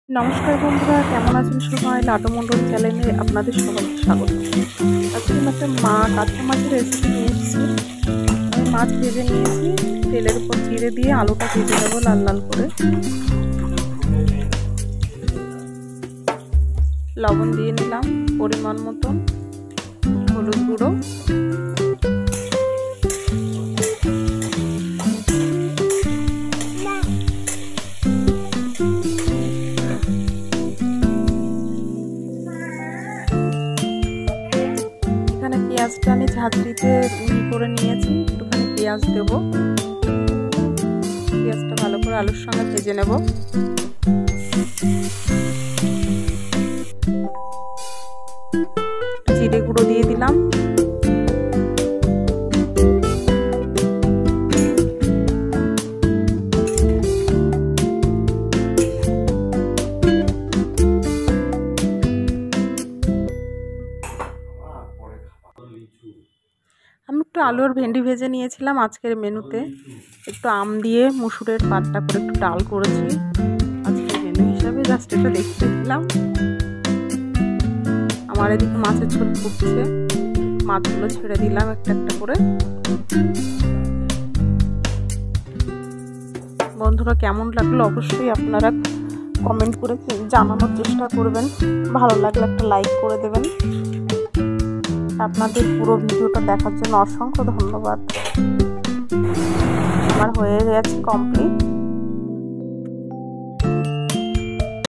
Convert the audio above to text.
নমস্কার বন্ধুরা, কেমন আছেন সবাই? লাড্ডু মণ্ডল চ্যানেলে আপনাদের সবাইকে স্বাগত। আজকে আমি একটা কাঁচা মাছের রেসিপি নিয়ে এসেছি। আমি মাছ ভেজে নিয়েছি, তেলের উপর জিরে দিয়ে আলুটা ভেজে দেবো লাল লাল করে। লবণ দিয়ে নিলাম পরিমাণ মতন, হলুদ গুঁড়ো, পেঁয়াজটা আমি ঝাঁঝরিতে করে নিয়েছি, একটুখানি পেঁয়াজ দেব। পেঁয়াজটা ভালো করে আলুর সঙ্গে ভেজে নেব। জিরে গুঁড়ো দিয়ে দিলাম, আমি একটু আলু আর ভেন্ডি ভেজে নিয়েছিলাম আজকের মেনুতে। একটু আম দিয়ে মুসুরের পাতটা করে একটু ডাল করেছি আজকের মেনু হিসাবে, জাস্ট এটা দেখতেছিলাম। আমার এদিকে মাছের ঝোল ফুটছে, মাছগুলো ছেড়ে দিলাম একটা একটা করে। বন্ধুরা, কেমন লাগলো অবশ্যই আপনারা কমেন্ট করে জানানোর চেষ্টা করবেন। ভালো লাগলে একটা লাইক করে দেবেন। আপনাদের পুরো ভিডিওটা দেখার জন্য অসংখ্য ধন্যবাদ। আমার হয়ে গেছে কমপ্লিট।